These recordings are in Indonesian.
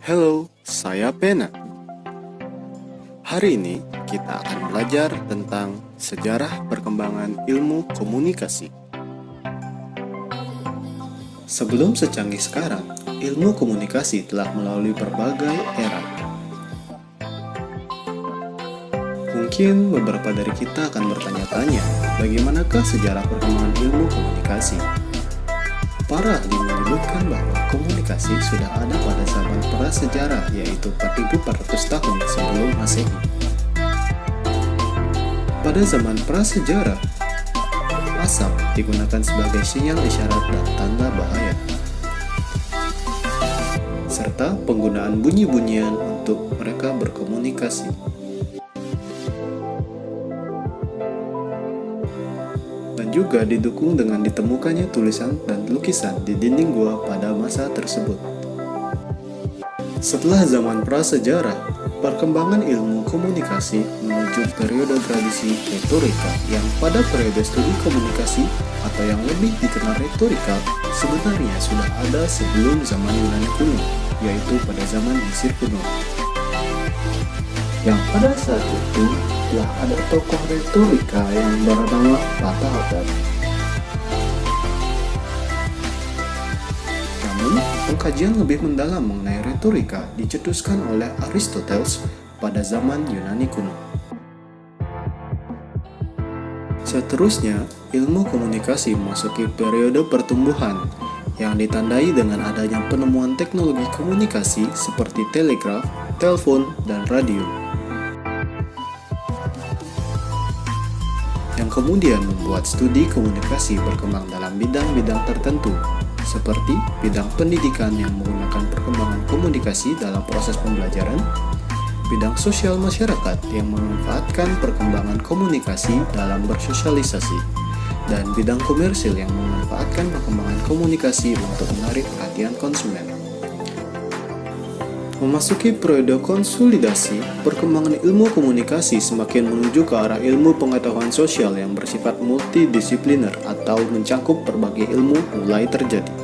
Halo, saya Pena. Hari ini kita akan belajar tentang sejarah perkembangan ilmu komunikasi. Sebelum secanggih sekarang, ilmu komunikasi telah melalui berbagai era. Mungkin beberapa dari kita akan bertanya-tanya, bagaimanakah sejarah perkembangan ilmu komunikasi? Para ahli menyebutkan bahwa komunikasi sudah ada pada zaman prasejarah, yaitu 4.400 tahun sebelum Masehi. Pada zaman prasejarah, asap digunakan sebagai sinyal isyarat dan tanda bahaya, serta penggunaan bunyi-bunyian untuk mereka berkomunikasi. Dan juga didukung dengan ditemukannya tulisan dan lukisan di dinding gua pada masa tersebut. Setelah zaman prasejarah, perkembangan ilmu komunikasi menuju periode tradisi retorika yang pada periode studi komunikasi atau yang lebih dikenal retorika sebenarnya sudah ada sebelum zaman Yunani kuno, yaitu pada zaman Mesir kuno. Yang pada saat itu telah ada tokoh retorika yang bernama Plato. Namun, pengkajian lebih mendalam mengenai retorika dicetuskan oleh Aristoteles pada zaman Yunani kuno. Seterusnya, ilmu komunikasi memasuki periode pertumbuhan yang ditandai dengan adanya penemuan teknologi komunikasi seperti telegraf, telepon, dan radio, yang kemudian membuat studi komunikasi berkembang dalam bidang-bidang tertentu, seperti bidang pendidikan yang menggunakan perkembangan komunikasi dalam proses pembelajaran, bidang sosial masyarakat yang memanfaatkan perkembangan komunikasi dalam bersosialisasi, dan bidang komersil yang memanfaatkan perkembangan komunikasi untuk menarik perhatian konsumen. Memasuki periode konsolidasi, perkembangan ilmu komunikasi semakin menuju ke arah ilmu pengetahuan sosial yang bersifat multidisipliner atau mencakup berbagai ilmu mulai terjadi.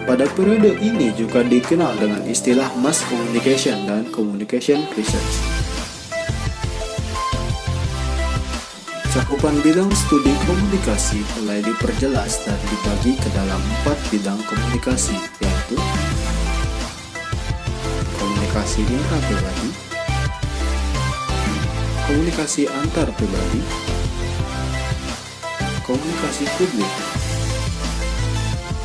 Pada periode ini juga dikenal dengan istilah mass communication dan communication research. Cakupan bidang studi komunikasi mulai diperjelas dan dibagi ke dalam 4 bidang komunikasi, yaitu komunikasi intrapribadi, komunikasi antar pribadi, komunikasi publik,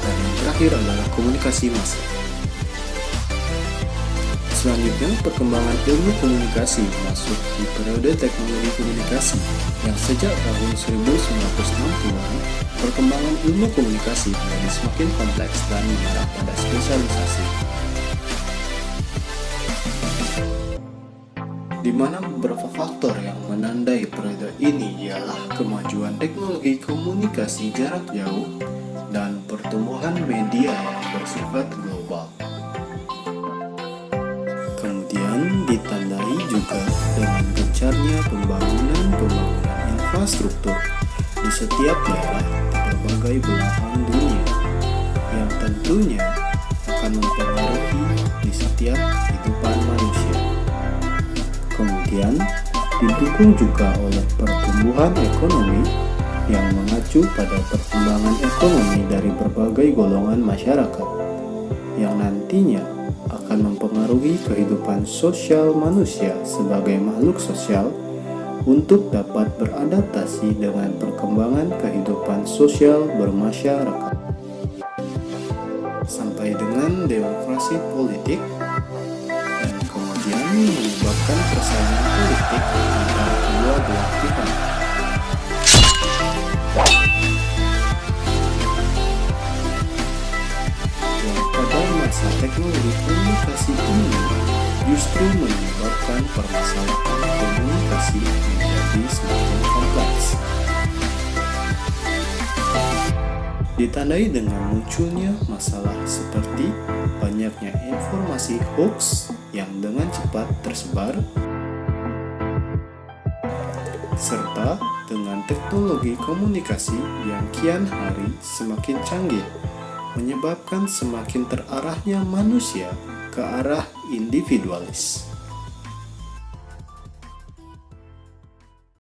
dan yang terakhir adalah komunikasi massa. Selanjutnya, perkembangan ilmu komunikasi masuk di periode teknologi komunikasi yang sejak tahun 1960-an, perkembangan ilmu komunikasi menjadi semakin kompleks dan mengarah pada spesialisasi. Di mana beberapa faktor yang menandai periode ini ialah kemajuan teknologi komunikasi jarak jauh dan pertumbuhan media yang bersifat global. Kemudian ditandai juga dengan gencarnya pembangunan infrastruktur di setiap daerah di berbagai belahan dunia yang tentunya akan mempengaruhi di setiap kehidupan manusia. Kemudian didukung juga oleh pertumbuhan ekonomi yang mengacu pada perkembangan ekonomi dari berbagai golongan masyarakat yang nantinya akan mempengaruhi kehidupan sosial manusia sebagai makhluk sosial untuk dapat beradaptasi dengan perkembangan kehidupan sosial bermasyarakat, sampai dengan demokrasi politik, dan kemudian menyebabkan persaingan politik antara kedua belah pihak. Masa teknologi komunikasi ini justru menyebabkan permasalahan komunikasi menjadi semakin kompleks. Ditandai dengan munculnya masalah seperti banyaknya informasi hoax yang dengan cepat tersebar, serta dengan teknologi komunikasi yang kian hari semakin canggih, menyebabkan semakin terarahnya manusia ke arah individualis.